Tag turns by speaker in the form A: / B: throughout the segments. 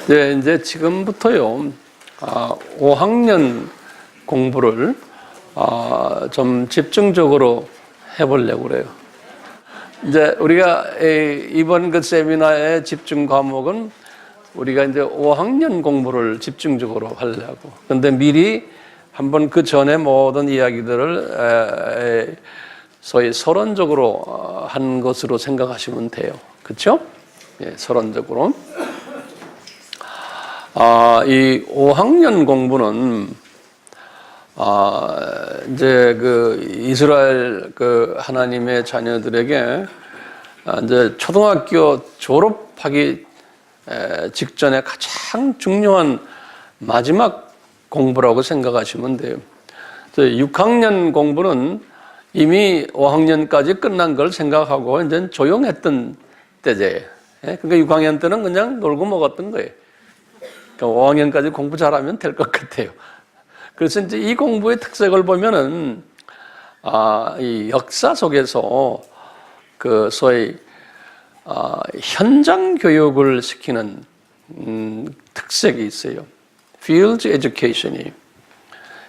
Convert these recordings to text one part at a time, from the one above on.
A: 이제 지금부터요, 5학년 공부를 좀 집중적으로 해보려고 그래요. 이제 우리가 이번 그 세미나의 집중 과목은 우리가 이제 5학년 공부를 집중적으로 하려고. 근데 미리 한번 그 전에 모든 이야기들을 소위 서론적으로 한 것으로 생각하시면 돼요. 그렇죠? 예, 서론적으로. 이 5학년 공부는 이제 그 이스라엘 그 하나님의 자녀들에게 이제 초등학교 졸업하기 직전에 가장 중요한 마지막 공부라고 생각하시면 돼요. 6학년 공부는 이미 5학년까지 끝난 걸 생각하고 이제 조용했던 때제예요. 그러니까 6학년 때는 그냥 놀고 먹었던 거예요. 그러니까 5학년까지 공부 잘하면 될 것 같아요. 그래서 이제 이 공부의 특색을 보면은 이 역사 속에서 그 소위 현장 교육을 시키는 특색이 있어요. Field Education이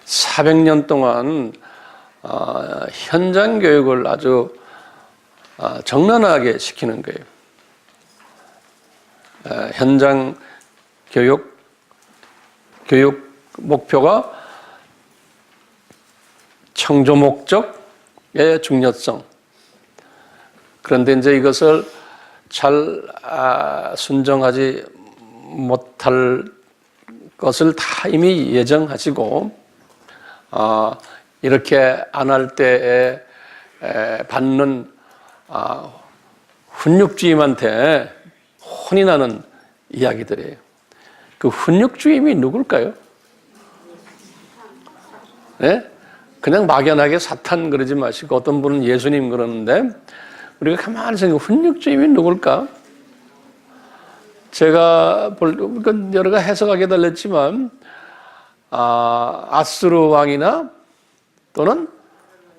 A: 400년 동안 현장 교육을 아주 정연하게 시키는 거예요. 현장 교육 목표가 창조 목적의 중요성. 그런데 이제 이것을 잘 순정하지 못할 것을 다 이미 예정하시고 이렇게 안 할 때에 받는 훈육주임한테 혼이 나는 이야기들이에요. 그 훈육주임이 누굴까요? 네? 그냥 막연하게 사탄 그러지 마시고 어떤 분은 예수님 그러는데 우리가 가만히 생각해 훈육주임이 누굴까? 제가 여러 가지 해석하게 달렸지만 아수르 왕이나 또는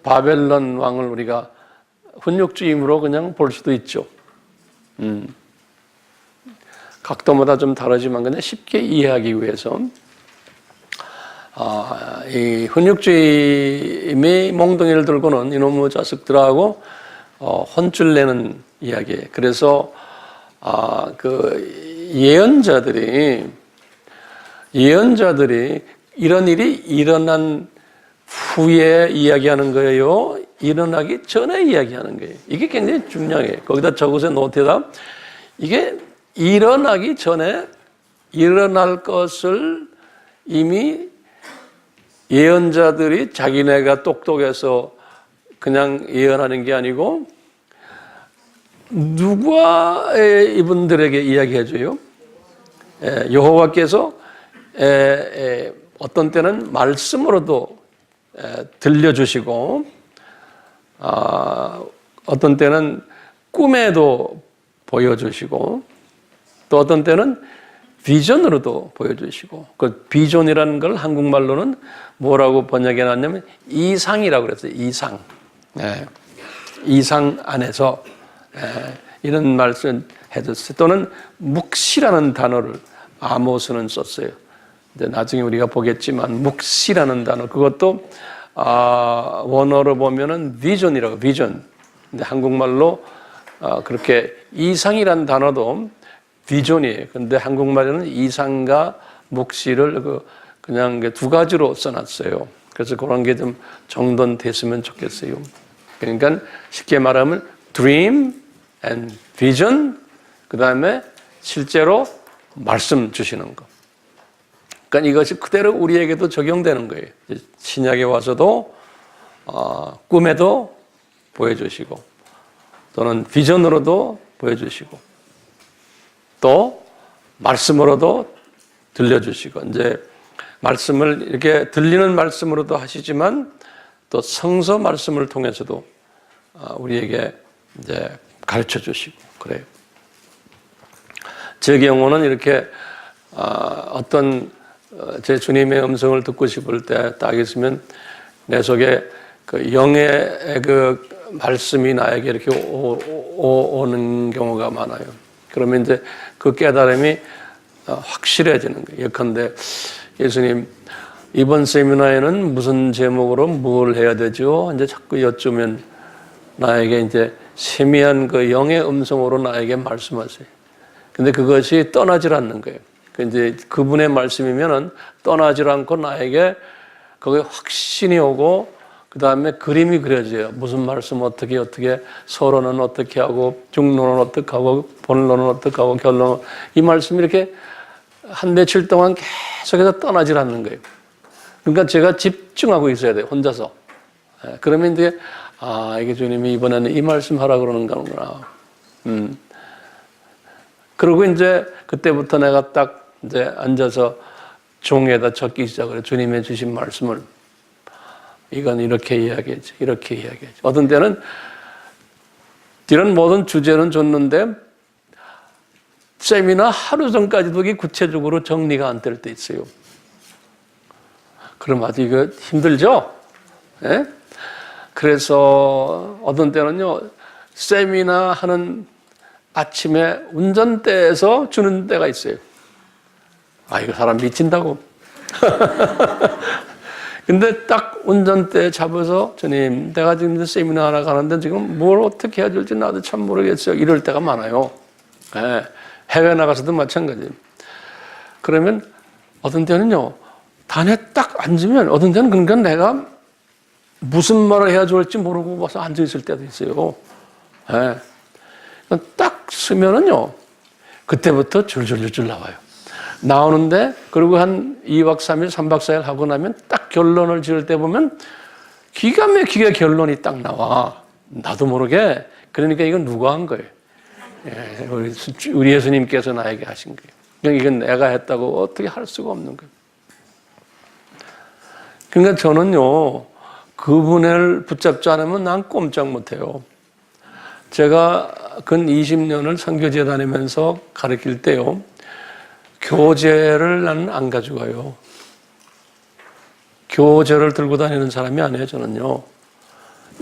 A: 바벨론 왕을 우리가 훈육주임으로 그냥 볼 수도 있죠. 각도마다 좀 다르지만 그냥 쉽게 이해하기 위해서 이 훈육주임이 몽둥이를 들고는 이놈의 자식들하고 혼쭐 내는 이야기. 그래서 그 예언자들이 이런 일이 일어난 후에 이야기하는 거예요? 일어나기 전에 이야기하는 거예요? 이게 굉장히 중요해요. 거기다 저것에 노트에다 이게 일어나기 전에 일어날 것을 이미 예언자들이 자기네가 똑똑해서 그냥 예언하는 게 아니고 누가 이분들에게 이야기해줘요? 여호와께서 어떤 때는 말씀으로도 들려주시고 어떤 때는 꿈에도 보여주시고 또 어떤 때는 비전으로도 보여주시고 그 비전이라는 걸 한국말로는 뭐라고 번역해놨냐면 이상이라고 그랬어요. 이상. 이상 안에서 이런 말씀 해줬어요. 또는 묵시라는 단어를 아모스는 썼어요. 이제 나중에 우리가 보겠지만 묵시라는 단어 그것도 원어로 보면은 비전이라고 비전. 근데 한국말로 그렇게 이상이라는 단어도 비전이에요. 근데 한국말에는 이상과 묵시를 그냥 두 가지로 써놨어요. 그래서 그런 게 좀 정돈됐으면 좋겠어요. 그러니까 쉽게 말하면 dream and vision, 그 다음에 실제로 말씀 주시는 거. 그러니까 이것이 그대로 우리에게도 적용되는 거예요. 신약에 와서도 꿈에도 보여주시고 또는 비전으로도 보여주시고 또 말씀으로도 들려주시고 이제 말씀을 이렇게 들리는 말씀으로도 하시지만 또 성서 말씀을 통해서도 우리에게 이제 가르쳐 주시고 그래요. 제 경우는 이렇게 어떤 제 주님의 음성을 듣고 싶을 때 딱 있으면 내 속에 그 영의 그 말씀이 나에게 이렇게 오는 경우가 많아요. 그러면 이제 그 깨달음이 확실해지는 거예요. 예컨대 예수님 이번 세미나에는 무슨 제목으로 뭘 해야 되죠? 이제 자꾸 여쭈면 나에게 이제 세미한 그 영의 음성으로 나에게 말씀하세요. 근데 그것이 떠나질 않는 거예요. 이제 그분의 말씀이면은 떠나질 않고 나에게 거기에 확신이 오고 그 다음에 그림이 그려져요. 무슨 말씀 어떻게 서론은 어떻게 하고 중론은 어떻게 하고 본론은 어떻게 하고 결론은 이 말씀이 이렇게 한 며칠 동안 계속해서 떠나질 않는 거예요. 그러니까 제가 집중하고 있어야 돼요. 혼자서. 그러면 이제 이게 주님이 이번에는 이 말씀 하라 그러는 거구나. 그리고 이제 그때부터 내가 딱 이제 앉아서 종에다 적기 시작을 해요. 주님의 주신 말씀을. 이건 이렇게 이야기했지, 이렇게 이야기했지. 어떤 때는 이런 모든 주제는 줬는데 세미나 하루 전까지도 이게 구체적으로 정리가 안 될 때 있어요. 그럼 아주 이거 힘들죠? 예? 그래서 어떤 때는요, 세미나 하는 아침에 운전대에서 주는 때가 있어요. 이거 사람 미친다고. 근데 딱 운전대 잡아서 주님, 내가 지금 세미나 하나 가는데 지금 뭘 어떻게 해야 될지 나도 참 모르겠어요. 이럴 때가 많아요. 예. 해외 나가서도 마찬가지예요. 그러면 어떤 때는요, 단에 딱 앉으면 어떤 때는 그러니까 내가 무슨 말을 해야 좋을지 모르고 와서 앉아있을 때도 있어요. 예. 딱 쓰면은요, 그때부터 줄줄줄줄 나와요. 나오는데, 그리고 한 2박 3일, 3박 4일 하고 나면 딱 결론을 지을 때 보면 기가 막히게 결론이 딱 나와. 나도 모르게. 그러니까 이건 누가 한 거예요? 예, 우리 예수님께서 나에게 하신 거예요. 이건 내가 했다고 어떻게 할 수가 없는 거예요. 그러니까 저는요, 그분을 붙잡지 않으면 난 꼼짝 못해요. 제가 근 20년을 선교지에 다니면서 가르칠 때요, 교재를 나는 안 가져가요. 교재를 들고 다니는 사람이 아니에요, 저는요.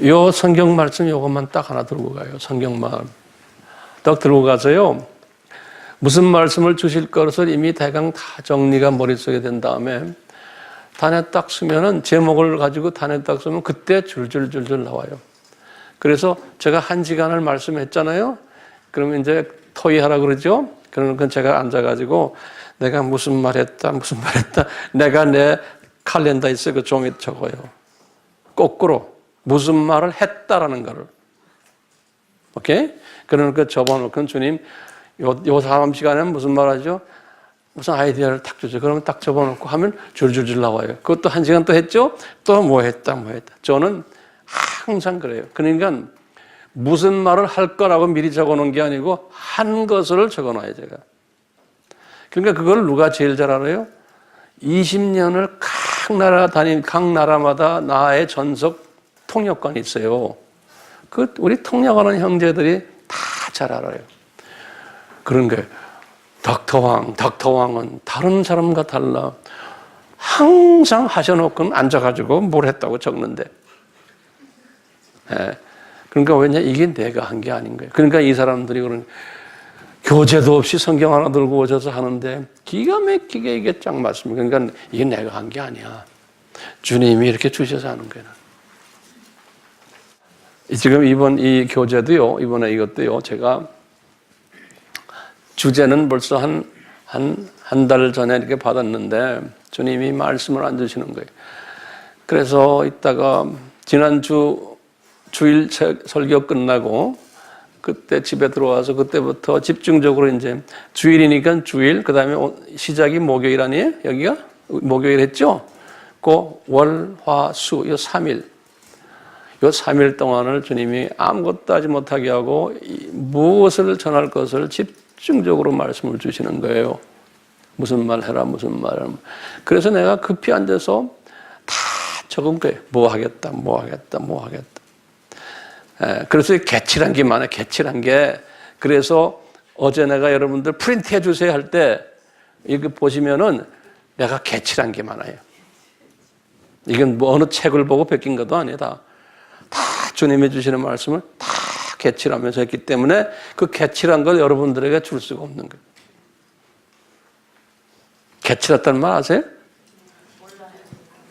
A: 요 성경 말씀 요것만 딱 하나 들고 가요. 성경만 딱 들고 가서요, 무슨 말씀을 주실 것을 이미 대강 다 정리가 머릿속에 된 다음에 단에 딱 쓰면은 제목을 가지고 단에 딱 쓰면 그때 줄줄줄줄 나와요. 그래서 제가 1시간을 말씀했잖아요. 그러면 이제 토의하라 그러죠. 그러니까 제가 앉아가지고 내가 무슨 말 했다. 내가 내 칼렌더에 있어요. 그 종이에 적어요. 거꾸로 무슨 말을 했다라는 거를. 오케이? 그러니까 접어놓고 주님 요 사람 시간에는 무슨 말 하죠? 무슨 아이디어를 딱 주죠. 그러면 딱 접어놓고 하면 줄줄줄 나와요. 그것도 1시간 또 했죠? 또 뭐 했다. 저는 항상 그래요. 그러니까 무슨 말을 할 거라고 미리 적어놓은 게 아니고 한 것을 적어놔요, 제가. 그러니까 그걸 누가 제일 잘 알아요? 20년을 각 나라마다 나의 전속 통역관이 있어요. 우리 통역하는 형제들이 다 잘 알아요. 그런 거예요. 닥터왕은 다른 사람과 달라. 항상 하셔놓고는 앉아가지고 뭘 했다고 적는데. 예. 그러니까 왜냐? 이게 내가 한 게 아닌 거예요. 그러니까 이 사람들이 그런 교재도 없이 성경 하나 들고 오셔서 하는데 기가 막히게 이게 쫙 맞습니다. 그러니까 이게 내가 한 게 아니야. 주님이 이렇게 주셔서 하는 거예요. 지금 이번 이 교재도요, 이번에 이것도요, 제가 주제는 벌써 한 달 전에 이렇게 받았는데 주님이 말씀을 안 주시는 거예요. 그래서 이따가 지난주 주일 설교 끝나고 그때 집에 들어와서 그때부터 집중적으로 이제 주일이니까 주일, 그 다음에 시작이 목요일 아니에요? 여기가? 목요일 했죠? 그 월, 화, 수, 요 3일. 요 3일 동안을 주님이 아무것도 하지 못하게 하고 무엇을 전할 것을 집중적으로 말씀을 주시는 거예요. 무슨 말 해라, 무슨 말 해라. 그래서 내가 급히 앉아서 다 적은 거예요. 뭐 하겠다. 그래서 개칠한 게 많아요. 개칠한 게. 그래서 어제 내가 여러분들 프린트 해주세요 할 때 이거 보시면은 내가 개칠한 게 많아요. 이건 뭐 어느 책을 보고 베낀 것도 아니다. 다 주님이 주시는 말씀을 다 개칠하면서 했기 때문에 그 개칠한 걸 여러분들에게 줄 수가 없는 거예요. 개치렀다는 말 아세요?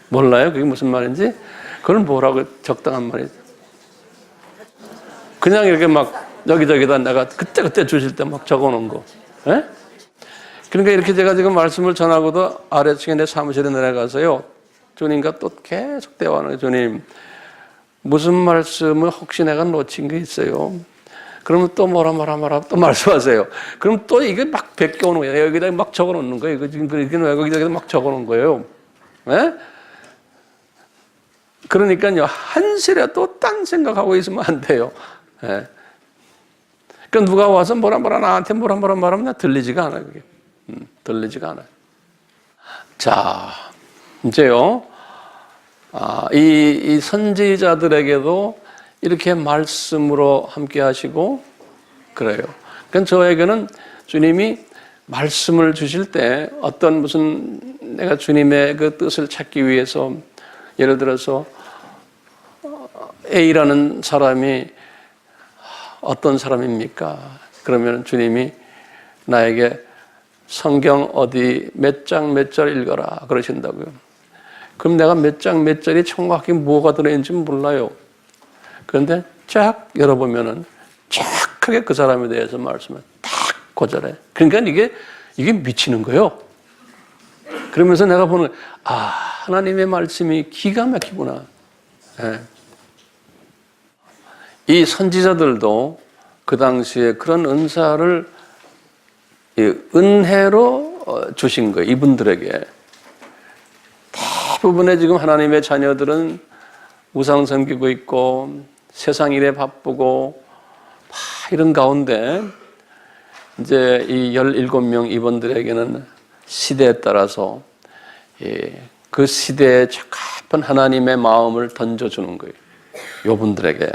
A: 몰라요? 그게 무슨 말인지? 그건 뭐라고 적당한 말이죠? 그냥 이렇게 막 여기저기다 내가 그때 주실 때 막 적어놓은 거. 예? 그러니까 이렇게 제가 지금 말씀을 전하고도 아래층에 내 사무실에 내려가서요. 주님과 또 계속 대화하는 거예요. 주님, 무슨 말씀을 혹시 내가 놓친 게 있어요? 그러면 또 뭐라 또 말씀하세요. 그럼 또 이게 막 베껴오는 거예요. 여기다 막 적어놓는 거예요. 이거 지금 여기저기다 막 적어놓은 거예요. 예? 그러니까요, 한시라도 딴 생각하고 있으면 안 돼요. 예. 그러니까 누가 와서 나한테 말하면 나 들리지가 않아요. 그게. 들리지가 않아요. 자, 이제요, 이 선지자들에게도 이렇게 말씀으로 함께 하시고 그래요. 그러니까 저에게는 주님이 말씀을 주실 때 어떤 무슨 내가 주님의 그 뜻을 찾기 위해서 예를 들어서 A라는 사람이 어떤 사람입니까? 그러면 주님이 나에게 성경 어디 몇 장 몇 절 읽어라 그러신다고요. 그럼 내가 몇 장 몇 절이 정확히 뭐가 들어있는지 몰라요. 그런데 쫙 열어보면은 정확하게 그 사람에 대해서 말씀을 딱 고절해. 그러니까 이게 미치는 거예요. 그러면서 내가 보는 하나님의 말씀이 기가 막히구나. 예. 이 선지자들도 그 당시에 그런 은사를 은혜로 주신 거예요. 이분들에게. 대부분의 지금 하나님의 자녀들은 우상 섬기고 있고 세상 일에 바쁘고 이런 가운데 이제 이 17명 이분들에게는 시대에 따라서 그 시대에 적합한 하나님의 마음을 던져주는 거예요. 이분들에게.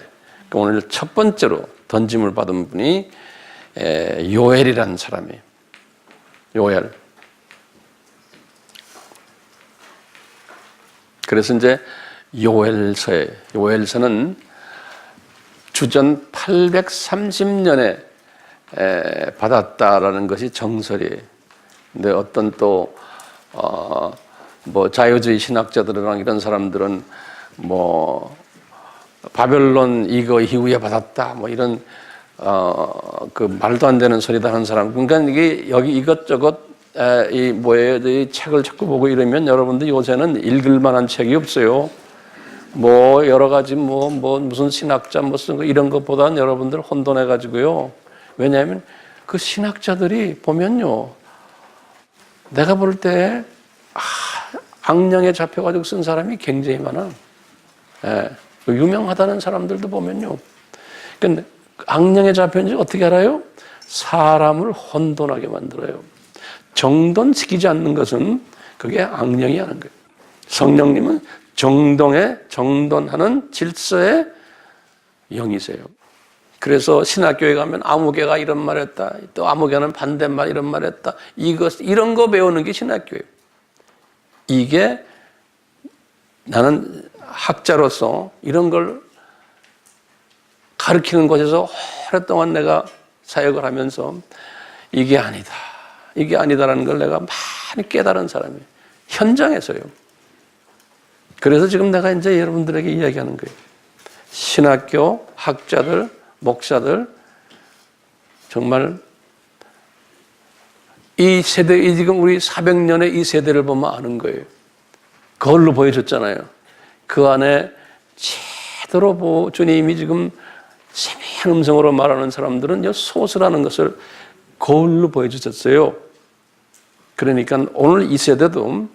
A: 오늘 첫 번째로 던짐을 받은 분이 요엘이라는 사람이에요. 요엘. 그래서 이제 요엘서는 주전 830년에 받았다라는 것이 정설이에요. 근데 어떤 또 자유주의 신학자들이랑 이런 사람들은 바벨론 이거 이후에 받았다 이런 그 말도 안 되는 소리다 하는 사람. 그러니까 이게 여기 이것저것 이 책을 자꾸 보고 이러면 여러분들 요새는 읽을 만한 책이 없어요. 여러 가지 무슨 신학자 쓴 거 이런 것보다는 여러분들 혼돈해 가지고요. 왜냐하면 그 신학자들이 보면요, 내가 볼 때 악령에 잡혀가지고 쓴 사람이 굉장히 많아. 예. 유명하다는 사람들도 보면요. 근데 악령에 잡혔는지 어떻게 알아요? 사람을 혼돈하게 만들어요. 정돈시키지 않는 것은 그게 악령이 하는 거예요. 성령님은 정돈하는 질서의 영이세요. 그래서 신학교에 가면 아무개가 이런 말 했다. 또 아무개는 반대말 이런 말 했다. 이런 거 배우는 게 신학교예요. 이게 나는 학자로서 이런 걸 가르치는 곳에서 오랫동안 내가 사역을 하면서 이게 아니다라는 걸 내가 많이 깨달은 사람이에요. 현장에서요. 그래서 지금 내가 이제 여러분들에게 이야기하는 거예요. 신학교 학자들, 목사들 정말 이 세대, 지금 우리 400년의 이 세대를 보면 아는 거예요. 거울로 보여줬잖아요. 그 안에 제대로 주님이 지금 세미한 음성으로 말하는 사람들은 소수라는 것을 거울로 보여주셨어요. 그러니까 오늘 이 세대도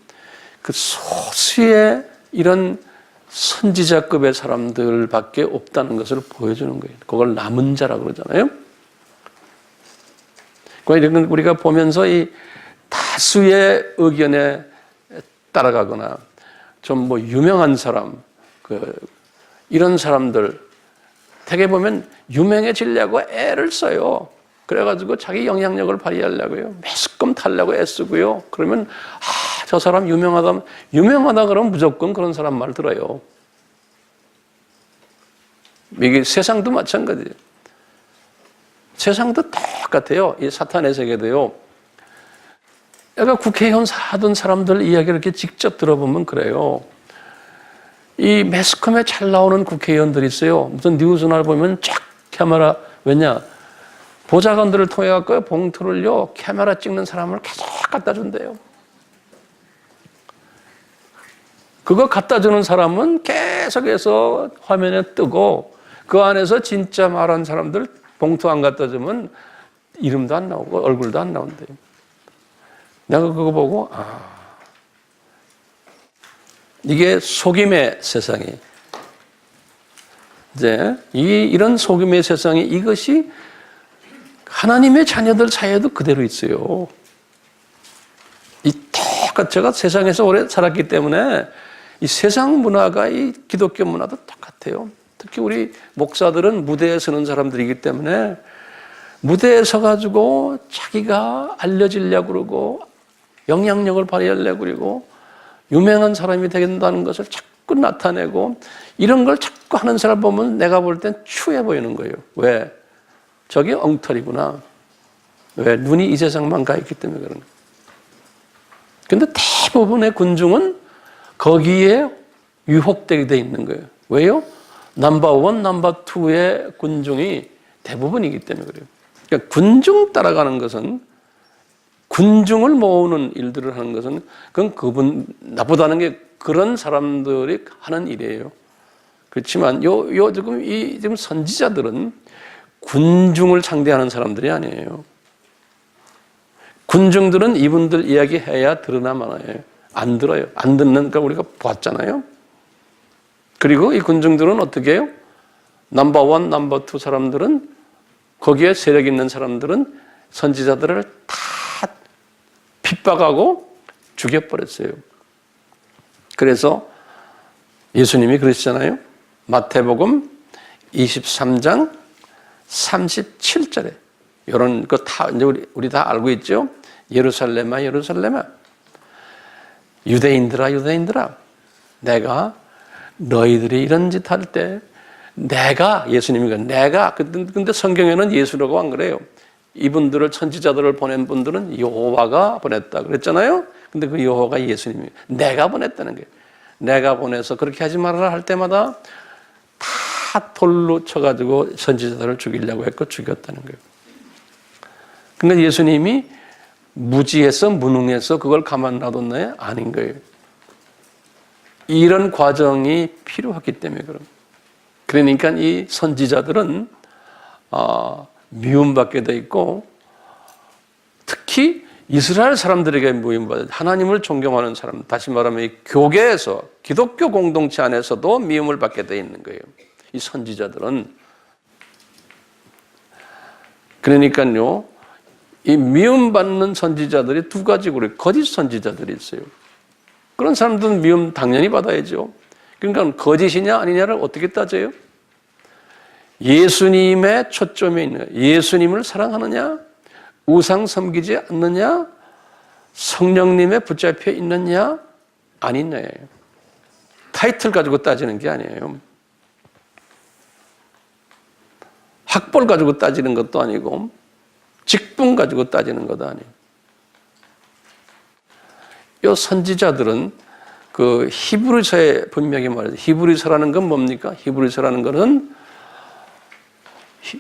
A: 그 소수의 이런 선지자급의 사람들밖에 없다는 것을 보여주는 거예요. 그걸 남은 자라고 그러잖아요. 우리가 보면서 이 다수의 의견에 따라가거나 좀 유명한 사람, 이런 사람들, 되게 보면 유명해지려고 애를 써요. 그래가지고 자기 영향력을 발휘하려고요. 매스컴 타려고 애쓰고요. 그러면, 저 사람 유명하다 그러면 무조건 그런 사람 말 들어요. 이게 세상도 마찬가지예요. 세상도 똑같아요. 이 사탄의 세계도요. 내가 국회의원 하던 사람들 이야기를 이렇게 직접 들어보면 그래요. 이 매스컴에 잘 나오는 국회의원들이 있어요. 무슨 뉴스나 보면 쫙 카메라, 왜냐? 보좌관들을 통해 갖고 봉투를요, 카메라 찍는 사람을 계속 갖다 준대요. 그거 갖다 주는 사람은 계속해서 화면에 뜨고, 그 안에서 진짜 말한 사람들 봉투 안 갖다 주면 이름도 안 나오고 얼굴도 안 나온대요. 내가 그거 보고, 이게 속임의 세상이. 이제 이런 속임의 세상이, 이것이 하나님의 자녀들 사이에도 그대로 있어요. 이 똑같이 제가 세상에서 오래 살았기 때문에 이 세상 문화가 이 기독교 문화도 똑같아요. 특히 우리 목사들은 무대에 서는 사람들이기 때문에 무대에 서가지고 자기가 알려지려고 그러고 영향력을 발휘하려고 그러고 유명한 사람이 되겠다는 것을 자꾸 나타내고 이런 걸 자꾸 하는 사람 보면 내가 볼 땐 추해 보이는 거예요. 왜? 저게 엉터리구나. 왜? 눈이 이 세상만 가 있기 때문에 그런 거예요. 근데 대부분의 군중은 거기에 유혹되게 돼 있는 거예요. 왜요? 넘버 원, 넘버 투의 군중이 대부분이기 때문에 그래요. 그러니까 군중 따라가는 것은, 군중을 모으는 일들을 하는 것은 그건 나쁘다는 게 그런 사람들이 하는 일이에요. 그렇지만 지금 선지자들은 군중을 상대하는 사람들이 아니에요. 군중들은 이분들 이야기 해야 들으나 마나요. 안 들어요. 안 듣는 걸 우리가 봤잖아요. 그리고 이 군중들은 어떻게 해요? 넘버 원, 넘버 투 사람들은, 거기에 세력 있는 사람들은 선지자들을 다 핍박하고 죽여버렸어요. 그래서 예수님이 그러시잖아요. 마태복음 23장 37절에 이런 거 다 이제 우리 다 알고 있죠. 예루살렘아 예루살렘아 유대인들아 유대인들아 내가 너희들이 이런 짓 할 때 내가, 예수님이가 내가, 근데 성경에는 예수라고 안 그래요. 이분들을, 선지자들을 보낸 분들은 여호와가 보냈다 그랬잖아요. 근데 그 여호와가 예수님이 내가 보냈다는 거예요. 내가 보내서 그렇게 하지 말아라 할 때마다 다 돌로 쳐가지고 선지자들을 죽이려고 했고 죽였다는 거예요. 근데 예수님이 무지해서 무능해서 그걸 가만 놔뒀나요? 아닌 거예요. 이런 과정이 필요했기 때문에 그런 거예요. 그러니까 이 선지자들은 미움받게 돼 있고, 특히 이스라엘 사람들에게 미움받아, 하나님을 존경하는 사람, 다시 말하면 이 교계에서, 기독교 공동체 안에서도 미움을 받게 돼 있는 거예요. 이 선지자들은. 그러니까요, 이 미움받는 선지자들이 두 가지고 그래요. 거짓 선지자들이 있어요. 그런 사람들은 미움 당연히 받아야죠. 그러니까 거짓이냐 아니냐를 어떻게 따져요? 예수님의 초점에 있는 거예요. 예수님을 사랑하느냐, 우상 섬기지 않느냐, 성령님에 붙잡혀 있느냐, 아니냐예요. 타이틀 가지고 따지는 게 아니에요. 학벌 가지고 따지는 것도 아니고, 직분 가지고 따지는 것도 아니에요. 이 선지자들은 그 히브리서에 분명히 말해요. 히브리서라는 건 뭡니까? 히브리서라는 것은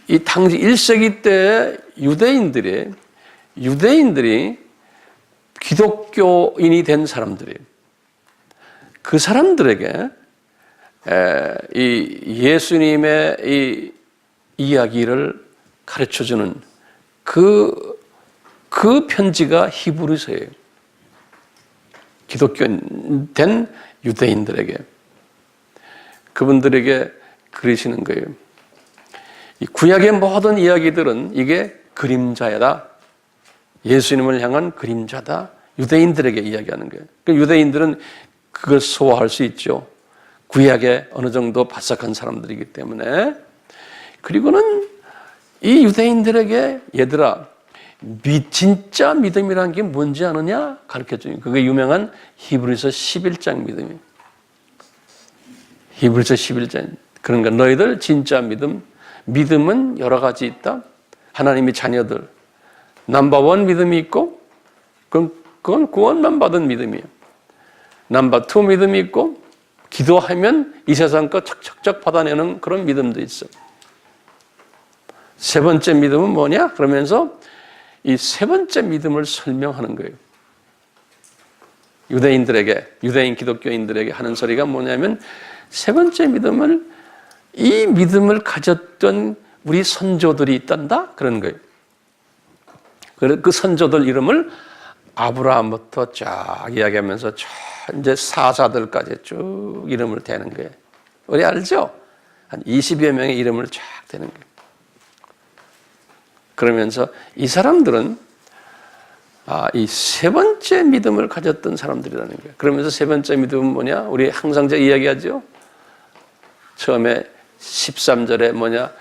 A: 이 당시 1세기 때 유대인들이 기독교인이 된 사람들이에요. 그 사람들에게 이 예수님의 이 이야기를 가르쳐주는 그 편지가 히브리서예요. 기독교인 된 유대인들에게, 그분들에게 그리시는 거예요. 이 구약의 모든 이야기들은 이게 그림자다. 예수님을 향한 그림자다. 유대인들에게 이야기하는 거예요. 그러니까 유대인들은 그걸 소화할 수 있죠. 구약에 어느 정도 바삭한 사람들이기 때문에. 그리고는 이 유대인들에게 얘들아, 진짜 믿음이라는 게 뭔지 아느냐? 가르쳐줘요. 그게 유명한 히브리서 11장 믿음이에요. 히브리서 11장. 그러니까 너희들 진짜 믿음은 여러 가지 있다. 하나님의 자녀들. 넘버 원 믿음이 있고, 그럼 그건 구원만 받은 믿음이에요. 넘버 2 믿음이 있고 기도하면 이 세상 거 척척척 받아내는 그런 믿음도 있어. 세 번째 믿음은 뭐냐? 그러면서 이 세 번째 믿음을 설명하는 거예요. 유대인 기독교인들에게 하는 소리가 뭐냐면 세 번째 믿음을 이 믿음을 가졌던 우리 선조들이 있단다 그런 거예요. 그 선조들 이름을 아브라함부터 쫙 이야기하면서 이제 사사들까지 쭉 이름을 대는 거예요. 우리 알죠? 한 20여 명의 이름을 쫙 대는 거예요. 그러면서 이 사람들은 이 세 번째 믿음을 가졌던 사람들이라는 거예요. 그러면서 세 번째 믿음은 뭐냐? 우리 항상 이야기하죠. 처음에 13절에 뭐냐?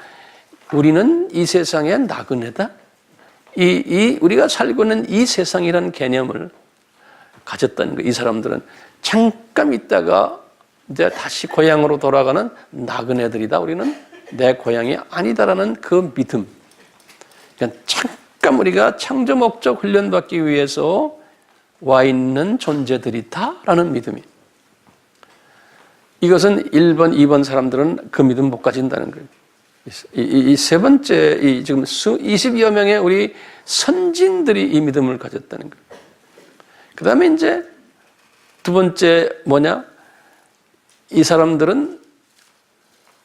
A: 우리는 이 세상의 나그네다. 우리가 살고 있는 이 세상이라는 개념을 가졌다는 거예요. 이 사람들은 잠깐 있다가 이제 다시 고향으로 돌아가는 나그네들이다. 우리는 내 고향이 아니다라는 그 믿음. 그냥 잠깐 우리가 창조 목적 훈련받기 위해서 와 있는 존재들이다라는 믿음이. 이것은 1번, 2번 사람들은 그 믿음 못 가진다는 거예요. 이 세 번째, 지금 20여 명의 우리 선진들이 이 믿음을 가졌다는 거예요. 그 다음에 이제 두 번째 뭐냐? 이 사람들은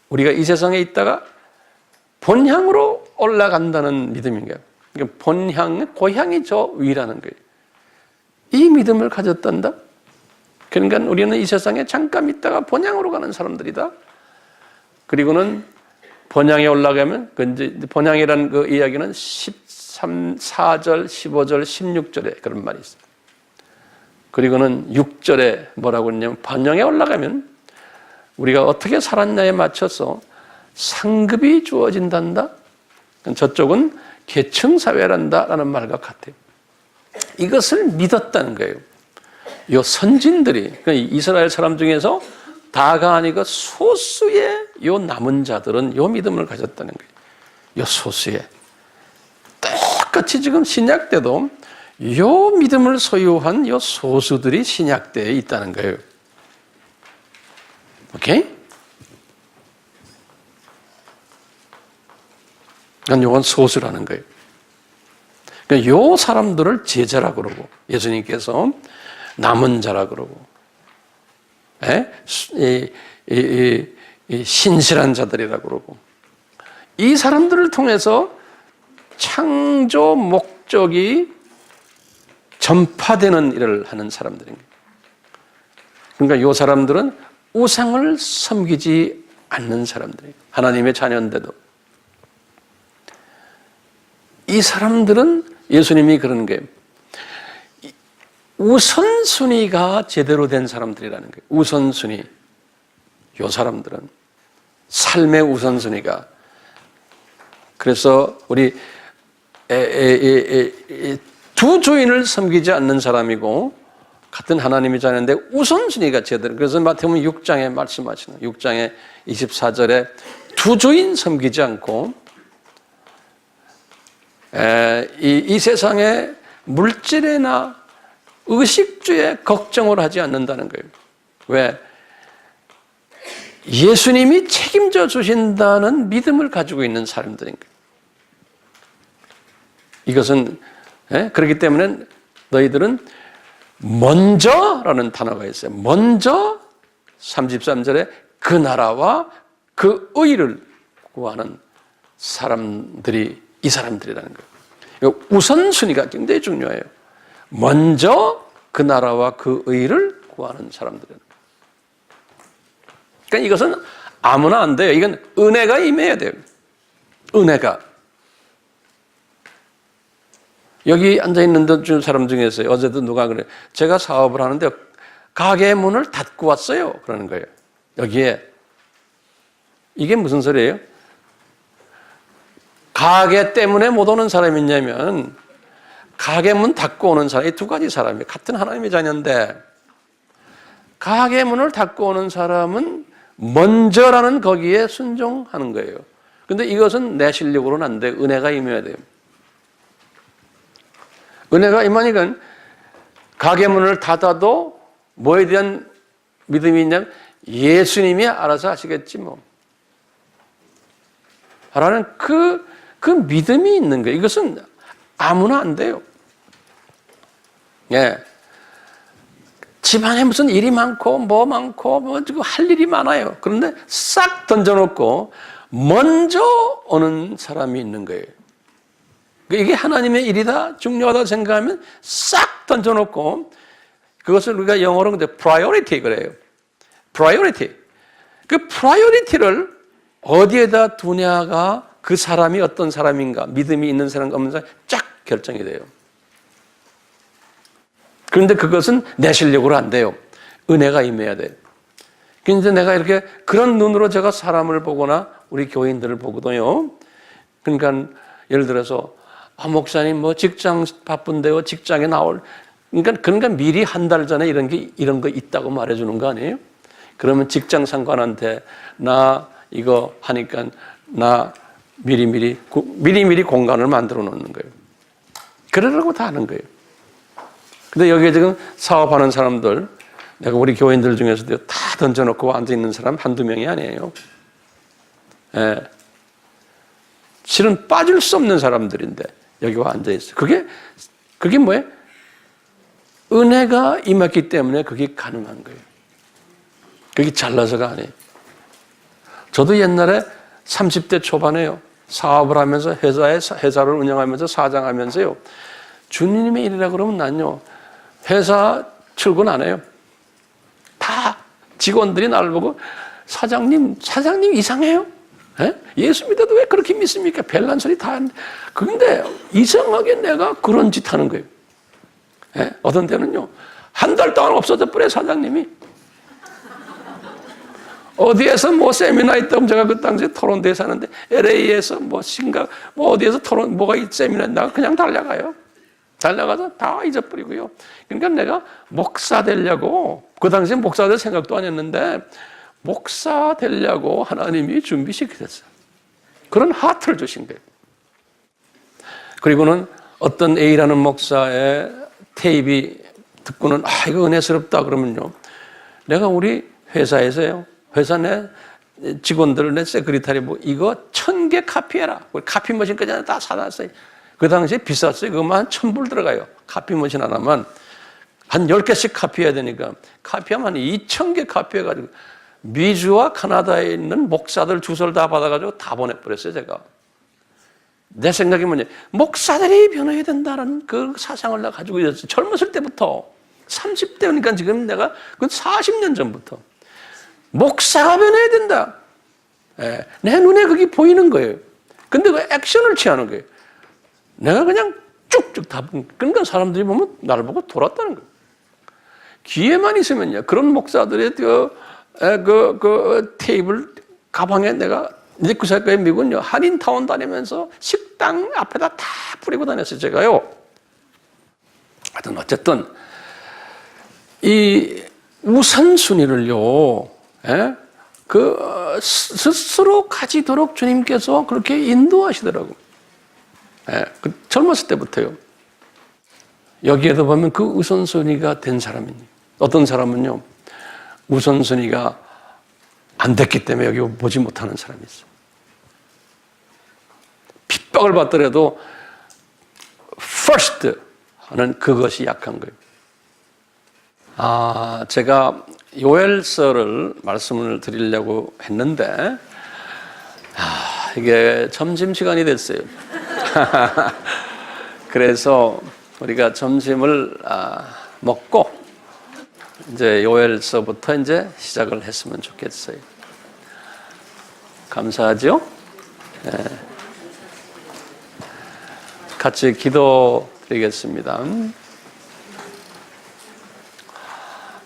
A: 우리가 이 세상에 있다가 본향으로 올라간다는 믿음인 거예요. 그러니까 고향이 저 위라는 거예요. 이 믿음을 가졌단다? 그러니까 우리는 이 세상에 잠깐 있다가 본향으로 가는 사람들이다. 그리고는 본향에 올라가면, 본향이라는 그 이야기는 14절, 15절, 16절에 그런 말이 있어요. 그리고는 6절에 뭐라고 했냐면, 본향에 올라가면 우리가 어떻게 살았냐에 맞춰서 상급이 주어진단다. 저쪽은 계층사회란다라는 말과 같아요. 이것을 믿었다는 거예요. 이 선진들이, 이스라엘 사람 중에서 다가 아니고 소수의 요 남은 자들은 요 믿음을 가졌다는 거예요. 요 소수의. 똑같이 지금 신약 때도 요 믿음을 소유한 요 소수들이 신약 때에 있다는 거예요. 오케이? 그러니까 요건 소수라는 거예요. 그러니까 요 사람들을 제자라고 그러고 예수님께서 남은 자라 그러고 신실한 자들이라고 그러고 이 사람들을 통해서 창조 목적이 전파되는 일을 하는 사람들인 거예요. 그러니까 이 사람들은 우상을 섬기지 않는 사람들이에요. 하나님의 자녀인데도. 이 사람들은 예수님이 그러는 거예요. 우선순위가 제대로 된 사람들이라는 거예요. 우선순위. 이 사람들은 삶의 우선순위가. 그래서 우리 두 주인을 섬기지 않는 사람이고 같은 하나님의 자녀인데 우선순위가 제대로. 그래서 마태복음 6장에 말씀하시는 6장에 24절에 두 주인 섬기지 않고 이 세상의 물질에나 의식주에 걱정을 하지 않는다는 거예요. 왜? 예수님이 책임져 주신다는 믿음을 가지고 있는 사람들인 거예요. 이것은 그렇기 때문에 너희들은 먼저라는 단어가 있어요. 먼저 33절에 그 나라와 그 의를 구하는 사람들이 이 사람들이라는 거예요. 우선순위가 굉장히 중요해요. 먼저 그 나라와 그 의를 구하는 사람들은. 그러니까 이것은 아무나 안 돼요. 이건 은혜가 임해야 돼요. 은혜가. 여기 앉아있는 사람 중에서 어제도 누가 그래. 제가 사업을 하는데 가게 문을 닫고 왔어요. 그러는 거예요. 여기에. 이게 무슨 소리예요? 가게 때문에 못 오는 사람이 있냐면 가게 문 닫고 오는 사람, 이 두 가지 사람이 같은 하나님의 자녀인데 가게 문을 닫고 오는 사람은 먼저라는 거기에 순종하는 거예요. 그런데 이것은 내 실력으로는 안 돼. 은혜가 임해야 돼요. 은혜가 임하니까 가게 문을 닫아도 뭐에 대한 믿음이 있냐면 예수님이 알아서 하시겠지 뭐. 라는 그 믿음이 있는 거예요. 이것은 아무나 안 돼요. 예. 집안에 무슨 일이 많고 뭐 할 일이 많아요. 그런데 싹 던져놓고 먼저 오는 사람이 있는 거예요. 이게 하나님의 일이다, 중요하다 생각하면 싹 던져놓고, 그것을 우리가 영어로 근데 priority 그래요. priority. 그 priority를 어디에다 두냐가 그 사람이 어떤 사람인가, 믿음이 있는 사람인가 없는 사람이 쫙 결정이 돼요. 그런데 그것은 내 실력으로 안 돼요. 은혜가 임해야 돼요. 그런데 내가 이렇게 그런 눈으로 제가 사람을 보거나 우리 교인들을 보거든요. 그러니까 예를 들어서 목사님 뭐 직장 바쁜데요. 직장에 나올. 그러니까 미리 한 달 전에 이런 거 있다고 말해주는 거 아니에요? 그러면 직장 상관한테 나 이거 하니까 나 미리미리 공간을 만들어 놓는 거예요. 그러려고 다 하는 거예요. 근데 여기에 지금 사업하는 사람들, 내가 우리 교인들 중에서도 다 던져놓고 앉아있는 사람 한두 명이 아니에요. 예. 실은 빠질 수 없는 사람들인데 여기 와 앉아있어요. 그게 뭐예요? 은혜가 임했기 때문에 그게 가능한 거예요. 그게 잘나서가 아니에요. 저도 옛날에 30대 초반에요. 사업을 하면서 회사를 운영하면서 사장하면서요. 주님의 일이라 그러면 난요. 회사 출근 안 해요. 다 직원들이 나를 보고 사장님 이상해요? 예? 예수 믿어도 왜 그렇게 믿습니까? 별난 소리 다 하는데. 근데 이상하게 내가 그런 짓 하는 거예요. 예? 어떤 때는요. 한 달 동안 없어져 버려요, 사장님이. 어디에서 뭐 세미나 있다면 제가 그 당시에 토론대에 사는데 LA에서 뭐 어디에서 뭐가 세미나 있나 그냥 달려가서 다 잊어버리고요. 그러니까 내가 목사 되려고, 그 당시에 목사 될 생각도 안 했는데, 목사 되려고 하나님이 준비시키셨어요. 그런 하트를 주신 거예요. 그리고는 어떤 A라는 목사의 테이프 듣고는, 이거 은혜스럽다 그러면요. 내가 우리 회사에서요. 회사 내 직원들, 내 세크리타리 이거 1000개 카피해라. 카피 머신까지 다 사놨어요. 그 당시에 비쌌어요. 그것만 한 1000불 들어가요. 카피 머신 하나만. 한 10개씩 카피해야 되니까. 카피하면 한 2000개 카피해가지고 미주와 카나다에 있는 목사들 주소를 다 받아가지고 다 보내버렸어요, 제가. 내 생각이 뭐냐. 목사들이 변해야 된다는 그 사상을 내가 가지고 있었어요. 젊었을 때부터. 30대니까 지금 내가 그 40년 전부터. 목사가 변해야 된다. 예, 내 눈에 그게 보이는 거예요. 근데 그 액션을 취하는 거예요. 내가 그냥 쭉쭉 다 본. 그러니까 사람들이 보면 나를 보고 돌았다는 거예요. 기회만 있으면요. 그런 목사들의 그 테이블 가방에 내가 이제 그 사이까지 미군요. 한인타운 다니면서 식당 앞에다 다 뿌리고 다녔어요. 제가요. 하여튼 어쨌든 이 우선순위를요. 예? 스스로 가지도록 주님께서 그렇게 인도하시더라고요. 예, 젊었을 때부터요. 여기에도 보면 그 우선순위가 된 사람입니다. 어떤 사람은요, 우선순위가 안 됐기 때문에 여기 보지 못하는 사람이 있어요. 핍박을 받더라도 first 하는 그것이 약한 거예요. 제가 요엘서를 말씀을 드리려고 했는데, 이게 점심시간이 됐어요. 그래서 우리가 점심을 먹고 이제 요엘서부터 이제 시작을 했으면 좋겠어요. 감사하죠? 네. 같이 기도드리겠습니다.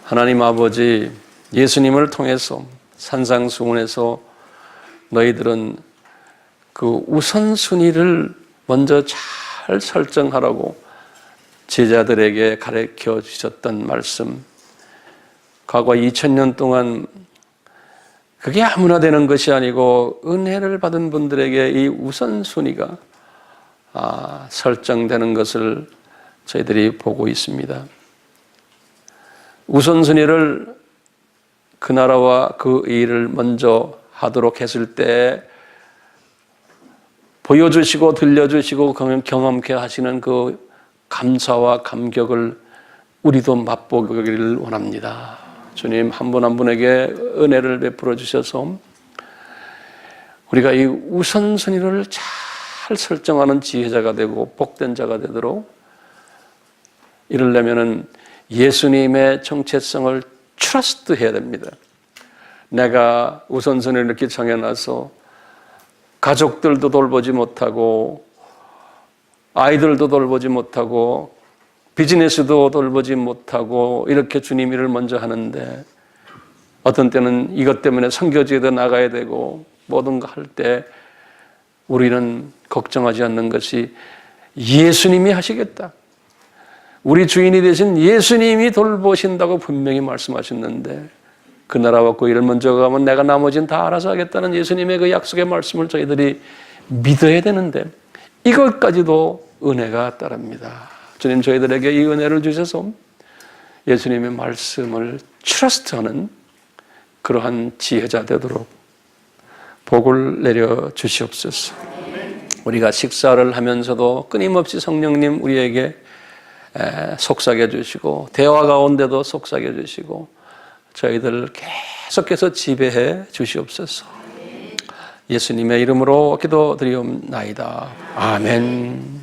A: 하나님 아버지, 예수님을 통해서 산상수훈에서 너희들은 그 우선순위를 먼저 잘 설정하라고 제자들에게 가르쳐 주셨던 말씀, 과거 2000년 동안 그게 아무나 되는 것이 아니고 은혜를 받은 분들에게 이 우선순위가 설정되는 것을 저희들이 보고 있습니다. 우선순위를 그 나라와 그 일을 먼저 하도록 했을 때 보여주시고 들려주시고 경험케 하시는 그 감사와 감격을 우리도 맛보기를 원합니다. 주님 한 분 한 분에게 은혜를 베풀어 주셔서 우리가 이 우선순위를 잘 설정하는 지혜자가 되고 복된 자가 되도록, 이러려면은 예수님의 정체성을 트러스트 해야 됩니다. 내가 우선순위를 이렇게 정해놔서 가족들도 돌보지 못하고 아이들도 돌보지 못하고 비즈니스도 돌보지 못하고 이렇게 주님 일을 먼저 하는데, 어떤 때는 이것 때문에 선교지에도 나가야 되고 모든 거 할 때 우리는 걱정하지 않는 것이 예수님이 하시겠다, 우리 주인이 되신 예수님이 돌보신다고 분명히 말씀하셨는데, 그 나라와 그 일을 먼저 가면 내가 나머지는 다 알아서 하겠다는 예수님의 그 약속의 말씀을 저희들이 믿어야 되는데, 이것까지도 은혜가 따릅니다. 주님 저희들에게 이 은혜를 주셔서 예수님의 말씀을 트러스트하는 그러한 지혜자 되도록 복을 내려 주시옵소서. 우리가 식사를 하면서도 끊임없이 성령님 우리에게 속삭여 주시고, 대화 가운데도 속삭여 주시고, 저희들을 계속해서 지배해 주시옵소서. 예수님의 이름으로 기도드리옵나이다. 아멘.